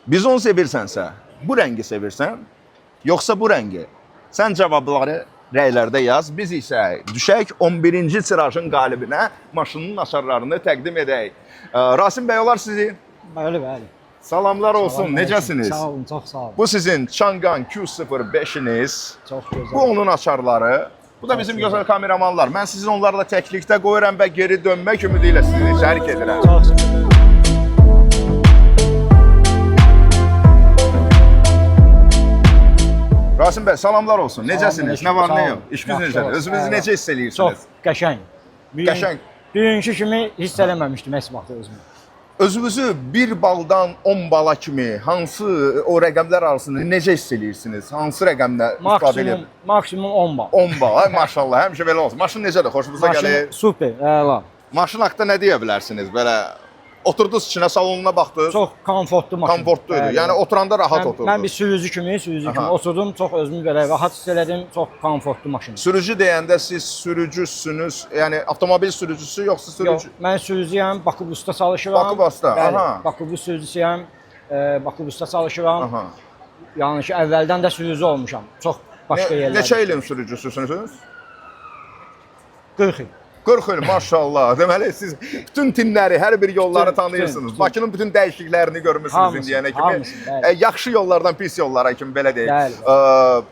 Bizon sevirsənsə, bu rəngi sevirsən, yoxsa bu rəngi? Sən cavabları rəylərdə yaz. Biz isə düşək 11-ci tirajın qalibinə maşının açarlarını təqdim edək. Rasim bəy, olar sizi? Bəli, bəli. Salamlar olsun, Salam, necəsiniz? Sağ olun, çox sağ olun. Bu sizin Çangan Q05'iniz. Çox gözəl. Bu onun açarları. Bu da bizim gözəl kameramanlar. Mən sizi onlarla təklikdə qoyuram və geri dönmək ümidi ilə sizi şərik edirəm. Çox sağ olun. Rasim bəy, salamlar olsun. Necəsiniz? Nə var, Sağ nə olun. yox? İşiniz Yaxşı necədir? olsun. Özünüzü Eyvallah. necə hiss Çox edirsiniz? qəşəng. Qəşəng. Bugünkü kimi hiss eləməmişdim heç vaxt özümü. Özünüzü 1 baldan 10 bala kimi hansı o rəqəmlər arasında necə hiss edirsiniz? Hansı rəqəmlə istifadə edir? Maksimum 10 bal. 10 bal. Ay maşallah, həmişə belə olsun. Maşın necədir? Xoşunuza Maşın gəlir? super, əla. Maşın haqqında nə deyə bilərsiniz? Belə oturdunuz içinə, salonuna baxdınız. Çox komfortlu maşın. Komfortlu idi. Bəli. Yəni oturanda rahat Mən oturdunuz. bir sürücü kimi Aha. oturdum, çox özümü belə rahat hiss elədim, çox komfortlu maşın. Sürücü deyəndə siz sürücüsünüz, yəni avtomobil sürücüsü yoxsa sürücü? Yox, mən sürücüyəm, Bakıbusda çalışıram. Bakıbusda, Bəli, aha. Bakıbus sürücüsüyəm, Bakıbusda çalışıram. Aha. Yəni ki, əvvəldən də sürücü olmuşam. Çox başqa yerlərdə. Neçə ilin sürücüsüsünüz? 40 il. 40 il, maşallah. Deməli siz bütün tinləri, hər bir yolları Bütün, tanıyırsınız. bütün. Bakının bütün dəyişikliklərini görmüsünüz Hamısını, indiyənə kimi. hamısını, bəli. Yaxşı yollardan pis yollara kimi belə deyək. Bəli.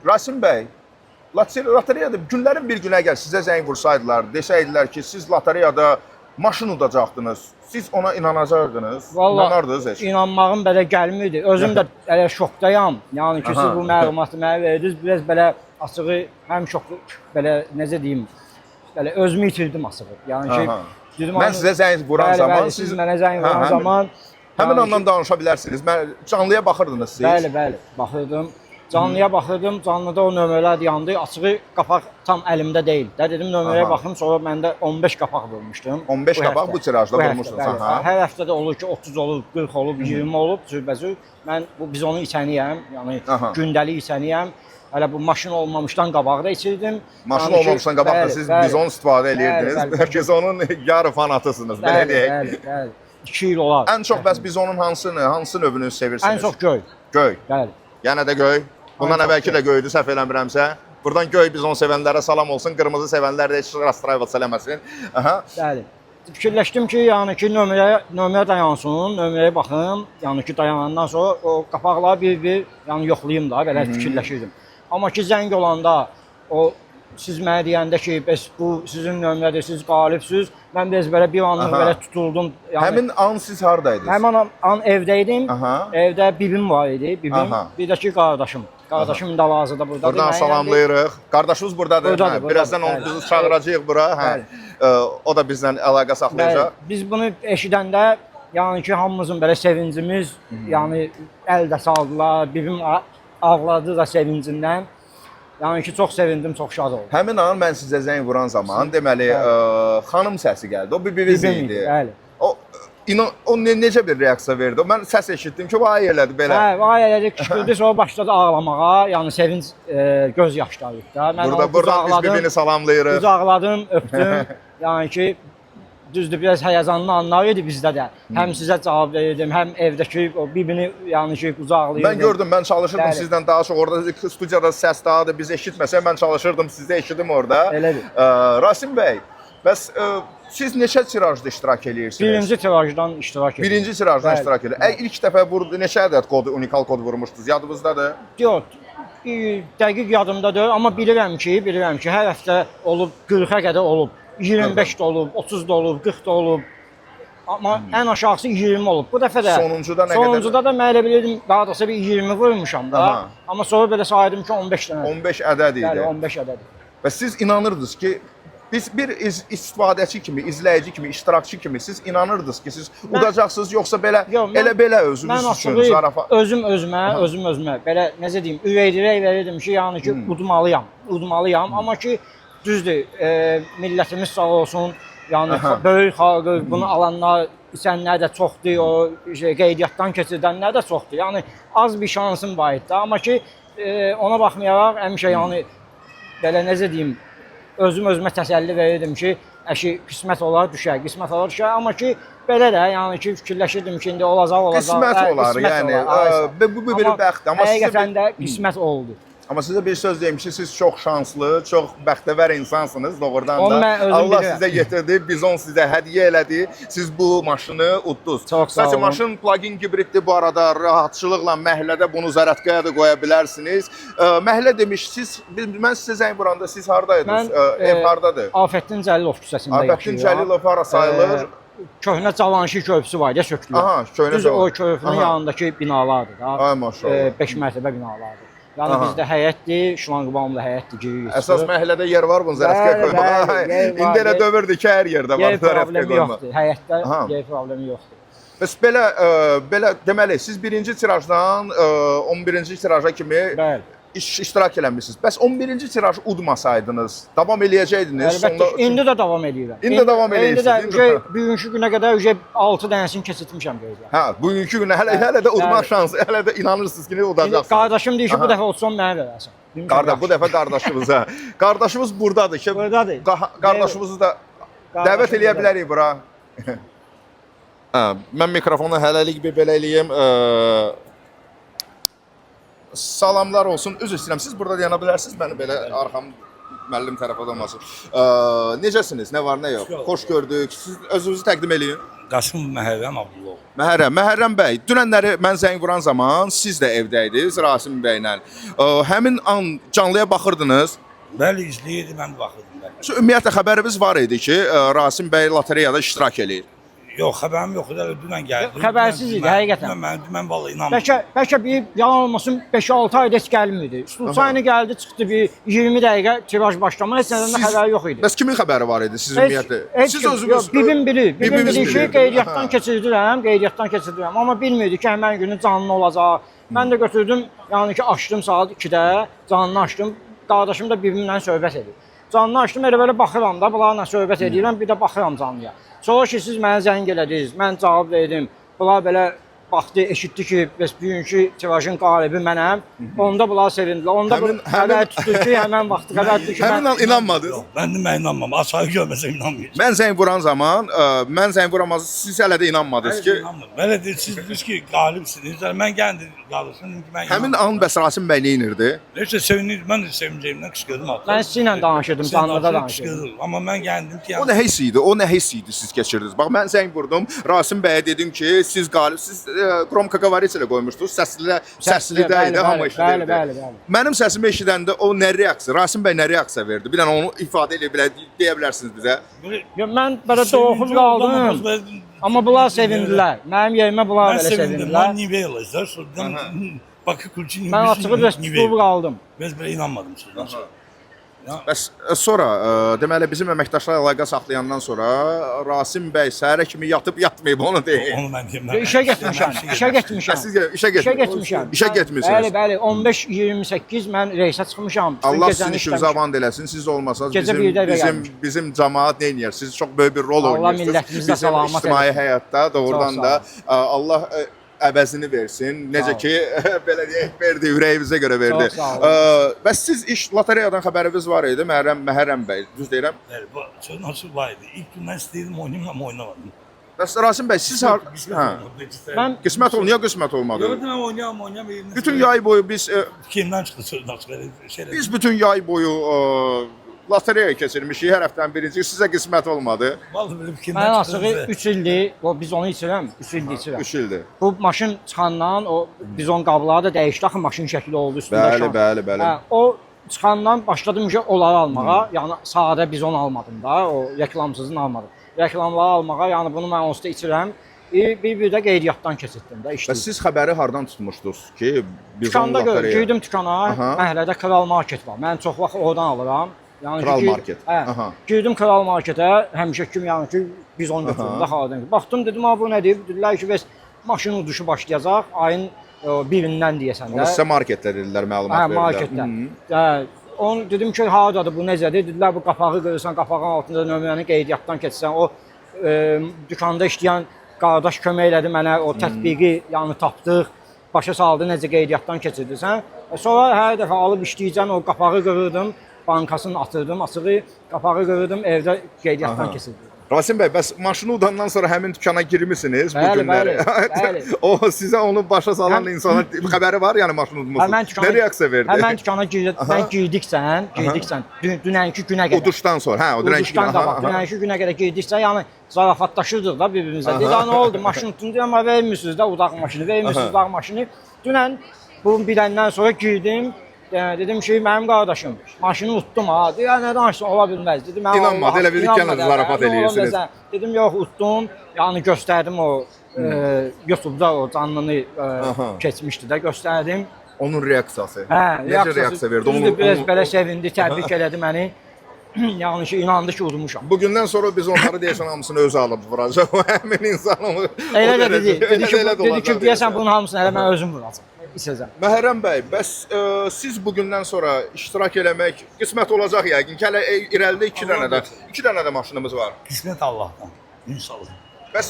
Rasim bəy, lotereyada günlərin bir günə gəl sizə zəng vursaydılar, desəydilər ki, siz lotereyada maşın udacaqdınız. Siz ona inanacaqdınız, inanardınız heç. İnanmağım belə gəlmirdi. Özüm də elə şokdayam. Yəni ki, siz Aha. bu məlumatı mənə verdiniz. Biraz belə açığı həm şok, belə necə deyim, belə özümü itirdim açığı. Yəni ki, Aha. dedim, Mən sizə zəng vuran zaman bəli, siz mənə zəng vuran həmin- zaman Həmin yəni ondan danışa bilərsiniz. Mən canlıya baxırdınız siz. Bəli, bəli, baxırdım. Canlıya baxırdım, canlıda o nömrələr yandı. Açığı qapaq tam əlimdə deyil. Də dedim nömrəyə Aha. baxım, sonra məndə 15 qapaq vurmuşdum. 15 qapaq həftə. bu tirajda Bu həftə, vurmuşdunuz, bəli. aha. Hər həftə də olur ki, 30 olub, 40 olub, 20 olub cürbəcür. Mən biz onu içəniyəm, yəni Aha. gündəlik içəniyəm. Hələ bu maşın olmamışdan qabaq da içirdim. Maşın Yəni ki, olmamışdan qabaq da bəli, siz bəli. bizon istifadə Bəli, edirdiniz. bəli, bəli. Bəlkə onun yarı fanatısınız, belə Bəli, deyək. bəli, bəli. 2 il olar. Ən çox bəs bizonun hansı növünü sevirsiniz? Ən çox göy. Göy. Bəli. Yəni də göy. Bundan Ən çox əvvəlki də göydü, səhv eləmirəmsə. Buradan göy bizon sevənlərə salam olsun, qırmızı sevənlər də heç rastlaya eləməsin. Aha. Bəli. Fikirləşdim ki, yəni ki, nömrə dayansın, nömrəyə baxım. Yəni ki, dayanandan sonra o qapaqları bir-bir yəni yoxlayım da, belə fikirləşirdim. Amma ki, zəng olanda o siz mənə deyəndə ki, bəs bu sizin nömrədir, siz qalibsiz. Mən biraz belə bir anlıq Aha. belə tutuldum. Yəni Həmin an siz hardaydınız? həmin an evdəydim. Aha. Evdə bibim var idi, bibim. Aha. Bir də ki, qardaşım. Qardaşım indi hal-hazırda burdadır. Buradan Mən yəni salamlayırıq. Qardaşımız burdadır. Burdadır, Hə, burdadır, birazdan onu bəli. bizi çağıracağıq bura. Hə. O da bizlə əlaqə saxlayacaq. Bəli, biz bunu eşidəndə, yəni ki, hamımızın belə sevincimiz, yəni əl də saldılar, bibim ağladı da sevincindən. Yəni ki, çox sevindim, çox şad oldum. Həmin an mən sizə zəng vuran zaman, deməli, xanım səsi gəldi. O bibiniz Bibim idi. idi, bəli. O necə bir reaksiya verdi? Mən səs eşitdim ki, vay elədi belə. Hə, vay elədi, küşkürdü, sonra başladı ağlamağa, yəni sevinç göz yaşları da. Mən onu Buradan biz bir-birini salamlayırıq. qucaqladım, öpdüm. Yəni ki, düzdür, biraz həyəcanlı anlar idi bizdə də. Həm sizə cavab verirdim, həm evdəki o bibini yəni ki, qucaqlayırdım. Mən gördüm, mən çalışırdım Bəli. sizdən daha çox orada studiyada səs daha da biz eşitməsə mən çalışırdım, sizi eşidim orada. Elədir. Rasim bəy, bəs siz neçə tirajda iştirak edirsiniz? Birinci tirajdan iştirak etdim. Birinci tirajdan Bəli, iştirak edir. bəli. İlk dəfə neçə ədəd unikal kod vurmuşdunuz? Yadınızdadır? Yox, dəqiq yadımdadır, amma bilirəm ki, hər həftə olub 40-a qədər olub. 25 də olub, 30 da olub, 40 da olub. Amma ən aşağısı 20 olub. Bu dəfə də Sonuncuda nə qədər? Sonuncuda da mən elə bilirdim, daha doğrusu bir 20 vurmuşam da. Aha. Amma sonra belə saydım ki 15 dənə. 15 ədəd idi. Bəli, 15 ədəd. Və siz inanırdınız ki, biz bir istifadəçi kimi, izləyici kimi, iştirakçı kimi siz inanırdınız ki, siz udacaqsınız yoxsa belə Yox, mən- elə özünüz Mən üçün açığı zarafat. özüm özümə belə necə deyim, ürəkdirək verirdim ki, yəni ki udmalıyam. Amma ki düzdür, millətimiz sağ olsun. Yəni Aha. böyük xalqı bunu alanlar, içənlər də çoxdur, o qeydiyyatdan keçirdənlər də çoxdur. Yəni az bir şansım var idi. Amma ki ona baxmayaraq həmişə yəni belə necə deyim, özümə təsəlli verirdim ki, əşi qismət olar düşər, qismət olar düşər. Amma ki belə də, yəni ki fikirləşirdim ki, indi olacaq. Qismət olar, yəni bu bir bəxt, amma həqiqətən də qismət oldu. Amma sizə bir söz deyim ki, siz çox şanslı, çox bəxtəvər insansınız doğrudan Onu da. mən özüm Allah bilirəm. sizə yetirdi, bizon sizə hədiyyə elədi. Siz bu maşını utdunuz. Çox sağ olun. Maşın plug-in hibriddir bu arada. Rahatçılıqla məhəllədə bunu zərətqaya da qoya bilərsiniz. Məhəllə demişsiniz, mən sizə zəng vuranda siz hardaydınız? Ev hardadır? Afəttin Cəlilov küçəsində yaşayıram. Afəttin Cəlilov hara sayılır? Köhnə Cavanşir körpüsü var ya, sökülür. Aha, köhnə Düz o körpünün yanındakı binalardır da. Ay maşallah. 5 mərtəbə binalardır. Yəni bizdə həyətdir, şlanqvamlı həyətdir, giririk. Əsas məhəllədə yer var bunun zərətqaya qoymağa. İndi elə dövrdür ki, hər yerdə var zərətqaya problemi yoxdur. Həyətdə yer problemi yoxdur. Bəs belə deməli, siz birinci tirajdan 11-ci tiraja kimi iştirak eləmisiniz. Bəs 11-ci tirajı udmasaydınız, davam eləyəcəydiniz? Əlbəttə, indi də davam edirəm. İndi davam eləyirsiniz. İndi də bugünkü günə qədər 6 dənəsini keçirtmişəm gözlə. Hə, bugünkü günə hələ də udmaq şansı, hələ də inanırsınız ki, udacaqsınız. Qardaşım deyir ki, bu dəfə utsan mənə verərsən. Bu dəfə qardaşımıza. Qardaşımız burdadır ki, qardaşımızı da dəvət eləyə bilərik bura. Mən mikrofonu hələlik bir belə eləyim. Salamlar olsun. Üzr istəyirəm. Siz burada dayana bilərsiniz. Məni belə arxam müəllim tərəfə olmasın. Necəsiniz? Nə var, nə yox? Xoş gördük. Siz özünüzü təqdim eləyin. Qasım Məhərrəm Abdullov. Məhərrəm bəy, dünənləri mən zəng vuran zaman siz də evdəydiniz Rasim bəylə. Həmin an canlıya baxırdınız. Bəli, izləyirdim, mən də baxırdım. Ümumiyyətlə xəbərimiz var idi ki, Rasim bəy lotereyada iştirak eləyir. Yox, xəbərim yox idi, dünən gəldi. Xəbərsiz idi, həqiqətən. Mən vallahi inanmıram. Bəlkə bir yalan olmasın 5-6 ayda heç gəlmirdi. Sulçayını gəldi, çıxdı bir 20 dəqiqə tiraj başlama, heç nədən xəbəri yox idi. Bəs kimin xəbəri var idi siz ümumiyyətlə? Siz özünüz bibim bilir ki, qeydiyyatdan keçirdirəm, amma bilmirdi ki, həmən günü canlı olacaq. Mən də götürdüm, yəni ki, açdım saat 2-də, canlı açdım. Qardaşım da bibimlə söhbət edir. Canlı açdım, elə baxıram da, bunlarla söhbət edirəm, bir də baxıram canlıya. Sonra ki, siz mənə zəng elədiniz, mən cavab verdim. Bunlar belə baxdı, eşitdi ki, bəs bugünkü tirajın qalibi mənəm. Onda bunlar sevindilər. Onda xəbər tutdu ki, həmən vaxtı xəbər tutdu ki, həmin an inanmadınız. Yox, mən inanmam. Aşağı görməsəm inanmayacağam. Mən zəng vuran zaman, siz hələ də inanmadınız ki... Belə deyil, siz dediniz ki, qalibsiniz. Mən gəldim, qardaşım, mən inanmam. Həmin an bəs Rasim bəy nə inirdi? Neysə, sevinirdim, mən də sevincəyimdən qışqırdım. Mən sizinlə danışırdım, canlıda danışırdım. Amma mən gəldim ki... O nə hiss idi siz keçirdiniz? Bax, mən zəng vurdum, Rasim bəyə dedim ki, siz qalibsiz, Kromka Qavariçə ilə qoymuşdunuz, səslidə idi, hamı eşidirdi. Bəli. Mənim səsimi eşidəndə o nə reaksiya, Rasim bəy nə reaksiya verdi? Bir dənə onu ifadə deyə bilərsiniz bizə. Mən belə doğul qaldım, amma bunlar sevindilər. Mənim yerimə bunlar belə sevindilər. Mən Niveyla izlər, Bakı Kulçin mən açığı biraz tutulub qaldım. Biz belə inanmadım sizdən sonra. Bəs sonra, deməli, bizim əməkdaşlar əlaqə saxlayandan sonra Rasim bəy səhərə kimi yatıb-yatmayıb onu deyil. Onu mən deyim. İşə getmişəm. Siz işə getmisiniz. Bəli, 15-28 mən reysə çıxmışam. Allah sizin işinizi avan eləsin. Siz olmasanız bizim cəmaat nə edir? Siz çox böyük bir rol oynayırsınız. Bizim ictimai həyatda doğrudan da Allah əvəzini versin. Necə ki, belə deyək, verdi, ürəyimizə görə verdi. Bəs siz lotereyadan xəbəriniz var idi, Məhərrəm bəy, düz deyirəm? Bəli, bu nasıl var idi? İlk gündən istəyirdim, oynamadım. Bəs Rasim bəy, siz... Qismət oldu, niyə qismət olmadı? Yox, mən oynayam. Bütün yay boyu biz... Fikrimdən çıxdı sözün açıq. Biz bütün yay boyu lotereya keçirmişik, hər həftənin birinci, sizə qismət olmadı. Mən açığı 3 ildir, biz onu içirəm, 3 ildir içirəm. 3 ildir. Bu maşın çıxandan, o bizon qabları da dəyişdi, axı maşın şəkli oldu üstündə. Bəli. O çıxandan başladım ki, onları almağa, yəni sadə bizon almadım da, o reklamsızını almadım. Reklamları almağa, yəni bunu mən onsuz da içirəm. Bir də qeydiyyatdan keçirdim də işləyir. Bəs siz xəbəri hardan tutmuşdunuz ki, bizon lotereya? Dükkanda girdim dükkana, məhəllədə Kral Market var. Mən çox vaxt oradan alıram. Kral Market. Girdim Kral Marketə, həmişə kim yəni ki, bizon götürdüm də xardan. Baxdım, dedim, bu nədir? Dedilər ki, bəs maşın uduşu başlayacaq ayın 1-dən deyəsən də. Onu sizə marketdə dedilər, məlumat verdilər. Marketdə. Onu dedim ki, haradadır, bu necədir? Dedilər, bu qapağı qırırsan, qapağın altında nömrəni qeydiyyatdan keçirsən, o dükkanda işləyən qardaş kömək elədi mənə, o tətbiqi yəni tapdıq, başa saldı, necə qeydiyyatdan keçirdirsən. Sonra hər dəfə alıb işləyəcəm, o qapağı qırırdım, bankasını atırdım, açığı qapağı qırdım, evdə qeydiyyatdan Aha. keçirdim. Rasim bəy, bəs maşını udandan sonra həmin dükana girmisiniz bu Bəli, günləri? bəli. O sizə onu başa salan Həm- insana xəbəri var, yəni maşını udmusunuz. Nə reaksiya verdi? Həmən dükana mən girdiksən, dünənki günə qədər. Uduşdan sonra, hə, o dünənki Uduşdan qabaq, dünənki günə qədər girdiksə, yəni zarafatlaşırdıq da bir-birimizlə. Dedi, nə oldu, maşını tutdun, amma vermirsiniz də udaq maşını, vermirsiniz udaq maşını. Dünən bunu biləndən sonra girdim, dedim ki, mənim qardaşım, maşını utdum ha. Deyir, nə danışsın, ola bilməz. Dedim, mən İnanmadı, elə bildik yenə də zarafat eləyirsiniz. Dedim, yox, utdum. Yəni göstərdim o YouTube-da o canlını keçmişdi də, göstərdim. Onun reaksiyası. Hə, Necə reaksiya verdi? Düzdür, biraz belə sevindi, təbrik elədi məni. Yəni ki, inandı ki, udmuşam. Bugündən sonra biz onları deyəsən hamısını özü alıb vuracaq. O həmin insanı. Elə də dedi. Dedi ki, deyəsən bunun hamısını elə mən özüm vuracam. İçəcəm. Məhərrəm bəy, bəs siz bugündən sonra iştirak eləmək qismət olacaq yəqin ki, hələ irəlidə 2 dənə də maşınımız var. Qismət Allahdan. İnşallah. Bəs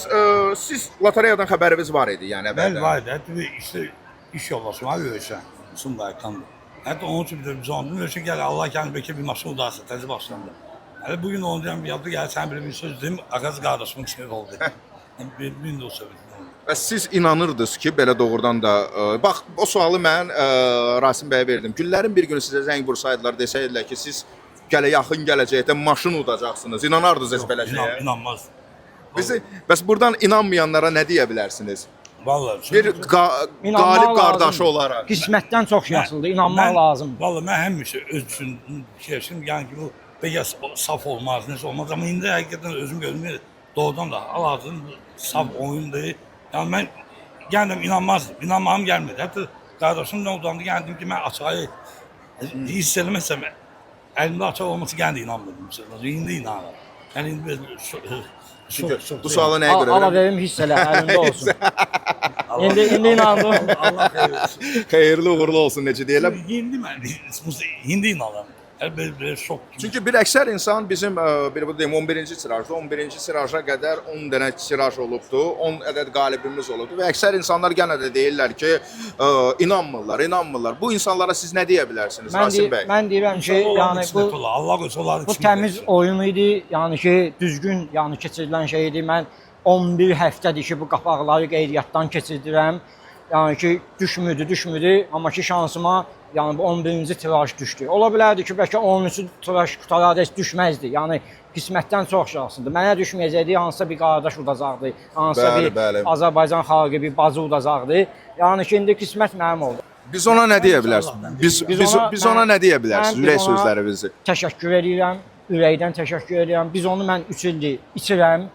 siz lotereyadan xəbəriniz var idi, yəni Bəli, var idi. Hətta bir iş yoldaşım var görürsən. Sumbaykandı. Hətta onun üçün bir biz onu üçün gəl Allah gəlib bəlkə bir maşın udarsın, təzə başlandı. Hələ bugün onu deyəm, yapdı gəl sən bir söz dedim, ağaz qardaşımın kimi oldu. Bir də o söz. Bəs siz inanırdınız ki, belə doğrudan da bax o sualı mən Rasim bəyə verdim. Günlərin bir günü sizə zəng vursaydılar, desəydilər ki, siz yaxın gələcəkdə maşın udacaqsınız. İnanardınız heç belə şeyə? İnanmaz. Bəs buradan inanmayanlara nə deyə bilərsiniz? Vallahi Bir qalib qardaşı olaraq. Qismətdən çox yaşlıdır, inanmaq lazımdır. Vallahi mən həmişə öz üçün fikirləşirəm, yəni ki, bu bəlkə saf olmaz, nəsə olmaz, amma indi həqiqətən özüm görürüm, doğrudan da hal-hazırın saf oyundur. Yəni mən gəldim inanmağım gəlmədi. Hətta qardaşım nə oldu, gəldim ki, mən açığı hiss eləməsəm, əlimdə açıq olması gəldi inanmadım. İndi inanırım. Yəni indi Bu sualı nəyə görə Allah verim hiss elə, əlində olsun. İndi inandım. Allah xeyir olsun. Xeyirli uğurlu olsun necə deyirlər. İndi inanıram. Belə şok. Çünki bir əksər insan bizim bir bu deyim 11-ci tirajda 11-ci tiraja qədər 10 dənə tiraj olubdu, 10 ədəd qalibimiz olubdu və əksər insanlar yenə də deyirlər ki, inanmırlar. Bu insanlara siz nə deyə bilərsiniz Rasim bəy? Mən deyirəm ki, yəni bu təmiz oyun idi, yəni ki, düzgün, yəni keçirilən şey idi. Mən 11 həftədir ki, bu qapaqları qeydiyyatdan keçirdirəm. Yəni ki, düşmürdü, amma ki şansıma yəni bu 11-ci tiraj düşdü. Ola bilərdi ki, bəlkə 13-cü tiraj qutarada heç düşməzdi. Yəni qismətdən çox şanslıdır. Mənə düşməyəcəkdi, hansısa bir qardaş udacaqdı, hansısa bir Azərbaycan xalqı bir bacı udacaqdı. Yəni ki, indi qismət mənim oldu. Biz ona nə deyə bilərsiniz? Biz ona nə deyə bilərsiniz? Ürək sözlərinizi. Təşəkkür edirəm, ürəkdən təşəkkür edirəm. Biz onu mən 3 ildir içirəm.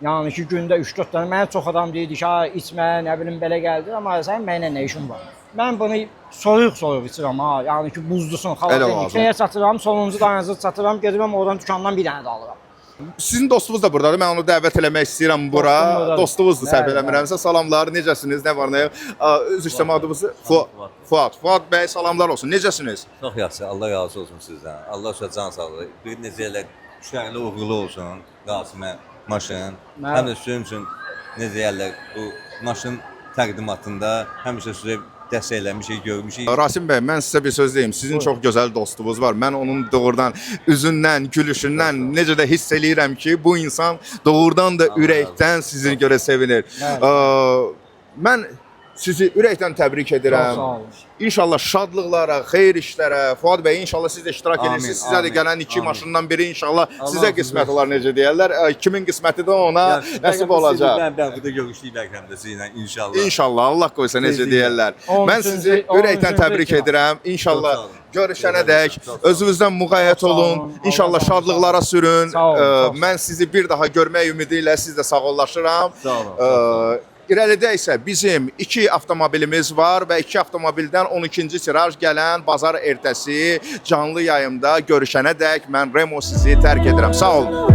Yəni ki, gündə 3-4 dənə. Mənə çox adam deyirdi ki, içmə, nə bilim belə gəldi, amma sən mənlə nə işin var? Mən bunu soyuq içirəm ha. Yəni ki, buzlusun, xalatenikliyə satıram, sonuncu dayanıcı satıram, gedirəm oradan dükandan bir dənə də alıram. Sizin dostunuz da buradadır. Mən onu dəvət eləmək istəyirəm bura. Dostunuzdur, səhv eləmirəmsə. Salamlar, necəsiniz? Nə var, nə yox? Öz işləmə adımız Fuad. Fuad bəy, salamlar olsun. Necəsiniz? Çox yaxşı. Allah razı olsun sizdən. Allah sizə can sağlığı. Bir necə elə şəhərli uğurlu olsun. Qasimə maşın. Həm də sizin üçün necə deyirlər, bu maşın təqdimatında həmişə sizə dəstək eləmişik, görmüşük. Rasim bəy, mən sizə bir söz deyim. Sizin çox gözəl dostunuz var. Mən onun doğrudan üzündən, gülüşündən necə də hiss eləyirəm ki, bu insan doğrudan da ürəkdən sizin görə sevinir. Mən sizi ürəkdən təbrik edirəm. İnşallah şadlıqlara, xeyir işlərə, Fuad bəy inşallah siz də iştirak edirsiniz. Sizə də gələn 2 maşından biri inşallah sizə qismət olar necə deyirlər. Kimin qisməti də ona nəsib olacaq. Mən burada görüşdük bəlkə sizinlə inşallah. İnşallah Allah qoysa necə deyirlər. Mən sizi ürəkdən təbrik edirəm. İnşallah görüşənədək özünüzdən müğayyət olun. İnşallah şadlıqlara sürün. Mən sizi bir daha görmək ümidi ilə siz də sağollaşıram. Sağ olun. İrəlidə isə bizim 2 avtomobilimiz var və 2 avtomobildən 12-ci tiraj gələn bazar ertəsi canlı yayımda görüşənədək mən Remo sizi tərk edirəm. Sağ olun.